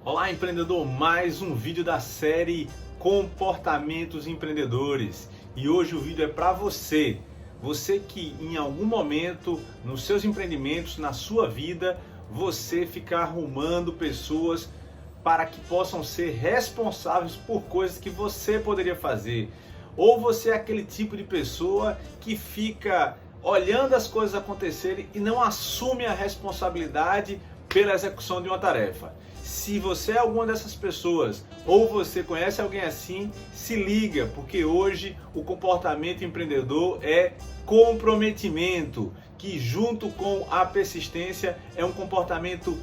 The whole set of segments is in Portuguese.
Olá, empreendedor! Mais um vídeo da série Comportamentos Empreendedores. E hoje o vídeo é para você. Você que em algum momento, nos seus empreendimentos, na sua vida, você fica arrumando pessoas para que possam ser responsáveis por coisas que você poderia fazer. Ou você é aquele tipo de pessoa que fica olhando as coisas acontecerem e não assume a responsabilidade pela execução de uma tarefa. Se você é alguma dessas pessoas ou você conhece alguém assim, se liga, porque hoje o comportamento empreendedor é comprometimento, que junto com a persistência é um comportamento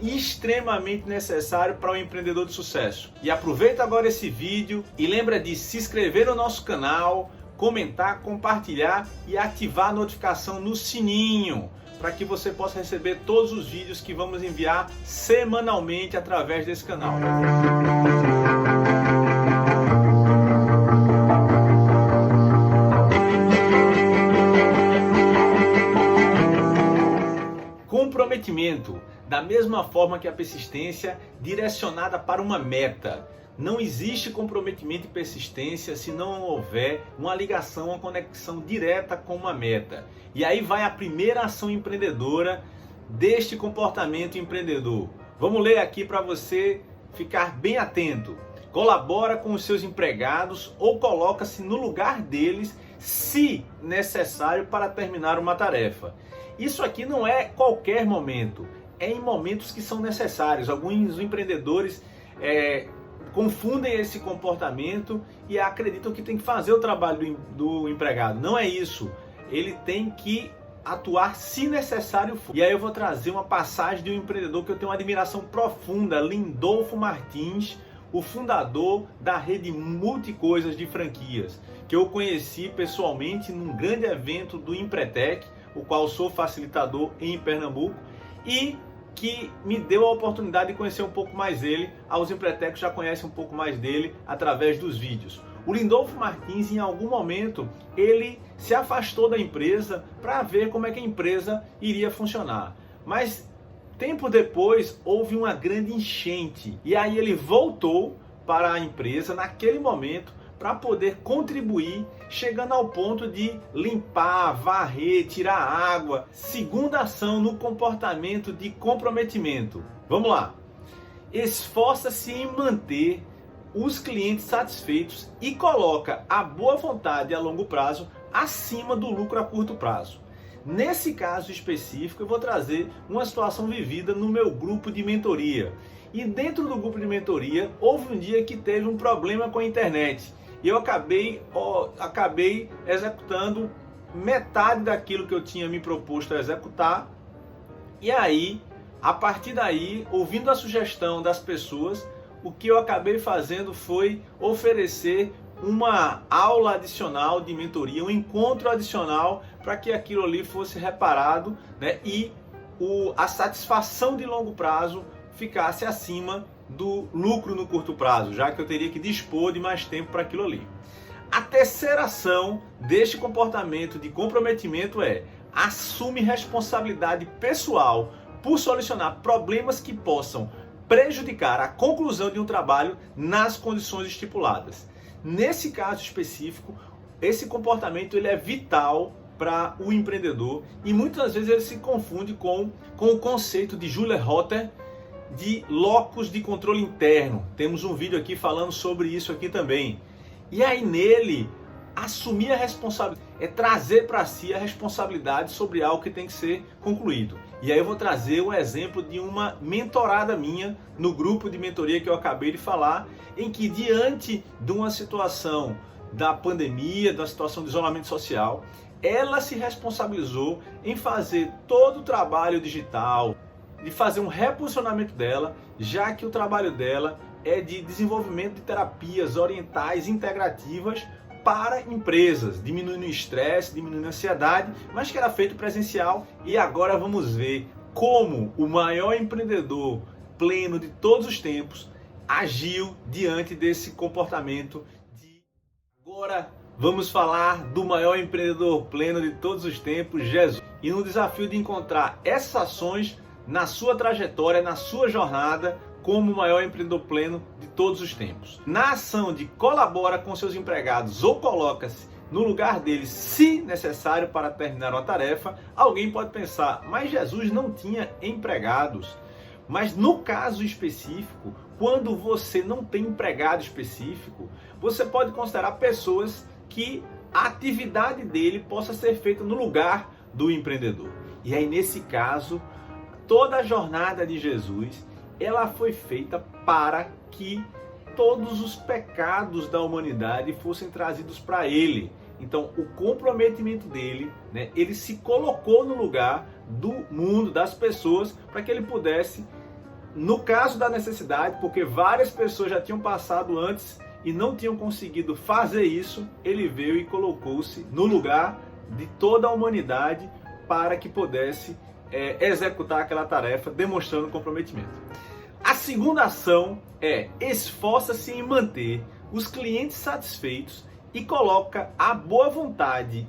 extremamente necessário para um empreendedor de sucesso. E aproveita agora esse vídeo e lembra de se inscrever no nosso canal, comentar, compartilhar e ativar a notificação no sininho, para que você possa receber todos os vídeos que vamos enviar semanalmente através desse canal. Comprometimento, da mesma forma que a persistência, direcionada para uma meta. Não existe comprometimento e persistência se não houver uma ligação, uma conexão direta com uma meta. E aí vai a primeira ação empreendedora deste comportamento empreendedor. Vamos ler aqui para você ficar bem atento. Colabora com os seus empregados ou coloca-se no lugar deles, se necessário, para terminar uma tarefa. Isso aqui não é qualquer momento, é em momentos que são necessários. Alguns empreendedores confundem esse comportamento e acreditam que tem que fazer o trabalho do empregado. Não é isso. Ele tem que atuar se necessário for. E aí eu vou trazer uma passagem de um empreendedor que eu tenho uma admiração profunda, Lindolfo Martins, o fundador da rede Multicoisas de franquias, que eu conheci pessoalmente num grande evento do Empretec, o qual sou facilitador em Pernambuco, e que me deu a oportunidade de conhecer um pouco mais dele. Os empretecos já conhecem um pouco mais dele através dos vídeos. O Lindolfo Martins, em algum momento, ele se afastou da empresa para ver como é que a empresa iria funcionar. Mas tempo depois houve uma grande enchente e aí ele voltou para a empresa naquele momento para poder contribuir, chegando ao ponto de limpar, varrer, tirar água. Segunda ação no comportamento de comprometimento. Vamos lá. Esforça-se em manter os clientes satisfeitos e coloca a boa vontade a longo prazo acima do lucro a curto prazo. Nesse caso específico, eu vou trazer uma situação vivida no meu grupo de mentoria. E dentro do grupo de mentoria, houve um dia que teve um problema com a internet. E eu acabei executando metade daquilo que eu tinha me proposto a executar. E aí, a partir daí, ouvindo a sugestão das pessoas, o que eu acabei fazendo foi oferecer uma aula adicional de mentoria, um encontro adicional para que aquilo ali fosse reparado, né? E a satisfação de longo prazo ficasse acima do lucro no curto prazo, já que eu teria que dispor de mais tempo para aquilo ali. A terceira ação deste comportamento de comprometimento é: assume responsabilidade pessoal por solucionar problemas que possam prejudicar a conclusão de um trabalho nas condições estipuladas. Nesse caso específico, esse comportamento ele é vital para o empreendedor e muitas vezes ele se confunde com o conceito de Julia Rotter de locus de controle interno. Temos um vídeo aqui falando sobre isso aqui também. E aí nele, assumir a responsabilidade é trazer para si a responsabilidade sobre algo que tem que ser concluído. E aí eu vou trazer um exemplo de uma mentorada minha no grupo de mentoria que eu acabei de falar, em que diante de uma situação da pandemia, da situação de isolamento social, ela se responsabilizou em fazer todo o trabalho digital, de fazer um reposicionamento dela, já que o trabalho dela é de desenvolvimento de terapias orientais integrativas para empresas, diminuindo o estresse, diminuindo a ansiedade, mas que era feito presencial. E agora vamos ver como o maior empreendedor pleno de todos os tempos agiu diante desse comportamento. Agora vamos falar do maior empreendedor pleno de todos os tempos, Jesus. E no desafio de encontrar essas ações na sua trajetória, na sua jornada, como o maior empreendedor pleno de todos os tempos. Na ação de colabora com seus empregados ou coloca-se no lugar deles, se necessário, para terminar uma tarefa, alguém pode pensar, mas Jesus não tinha empregados. Mas no caso específico, quando você não tem empregado específico, você pode considerar pessoas que a atividade dele possa ser feita no lugar do empreendedor. E aí, nesse caso, toda a jornada de Jesus, ela foi feita para que todos os pecados da humanidade fossem trazidos para ele. Então, o comprometimento dele, né, ele se colocou no lugar do mundo, das pessoas, para que ele pudesse, no caso da necessidade, porque várias pessoas já tinham passado antes e não tinham conseguido fazer isso, ele veio e colocou-se no lugar de toda a humanidade para que pudesse executar aquela tarefa, demonstrando comprometimento. A segunda ação é esforça-se em manter os clientes satisfeitos e coloca a boa vontade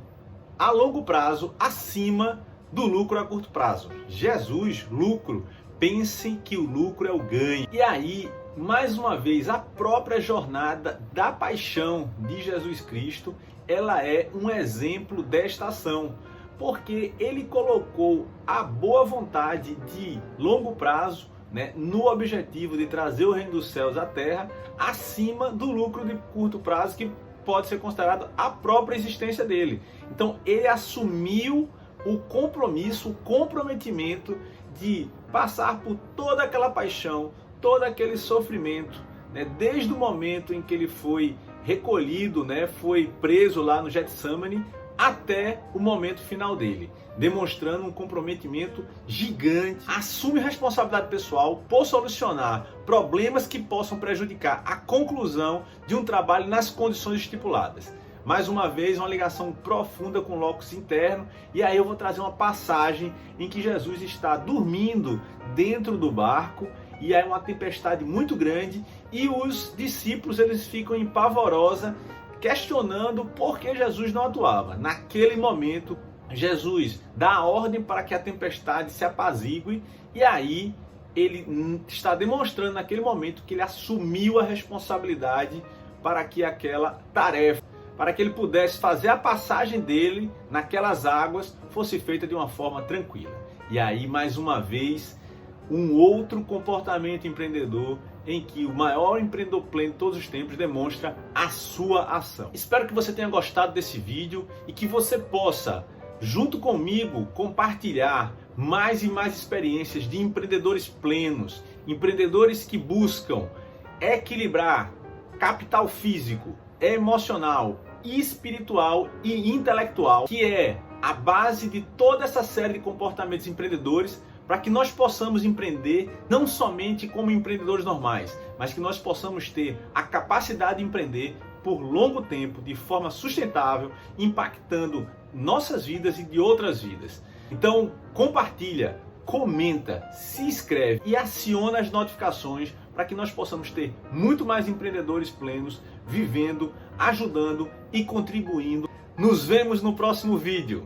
a longo prazo acima do lucro a curto prazo. Jesus, lucro, pense que o lucro é o ganho. E aí, mais uma vez, a própria jornada da paixão de Jesus Cristo, ela é um exemplo desta ação, porque ele colocou a boa vontade de longo prazo, né, no objetivo de trazer o reino dos céus à terra, acima do lucro de curto prazo, que pode ser considerado a própria existência dele. Então ele assumiu o compromisso, o comprometimento de passar por toda aquela paixão, todo aquele sofrimento, né, desde o momento em que ele foi recolhido, né, foi preso lá no Getsemane, até o momento final dele, demonstrando um comprometimento gigante. Assume responsabilidade pessoal por solucionar problemas que possam prejudicar a conclusão de um trabalho nas condições estipuladas. Mais uma vez, uma ligação profunda com o locus interno, e aí eu vou trazer uma passagem em que Jesus está dormindo dentro do barco, e aí uma tempestade muito grande, e os discípulos eles ficam em pavorosa, questionando por que Jesus não atuava. Naquele momento, Jesus dá a ordem para que a tempestade se apazigue, e aí ele está demonstrando naquele momento que ele assumiu a responsabilidade para que aquela tarefa, para que ele pudesse fazer a passagem dele naquelas águas, fosse feita de uma forma tranquila. E aí, mais uma vez, um outro comportamento empreendedor em que o maior empreendedor pleno de todos os tempos demonstra a sua ação. Espero que você tenha gostado desse vídeo e que você possa, junto comigo, compartilhar mais e mais experiências de empreendedores plenos, empreendedores que buscam equilibrar capital físico, emocional, espiritual e intelectual, que é a base de toda essa série de comportamentos empreendedores, para que nós possamos empreender não somente como empreendedores normais, mas que nós possamos ter a capacidade de empreender por longo tempo, de forma sustentável, impactando nossas vidas e de outras vidas. Então, compartilha, comenta, se inscreve e aciona as notificações para que nós possamos ter muito mais empreendedores plenos, vivendo, ajudando e contribuindo. Nos vemos no próximo vídeo.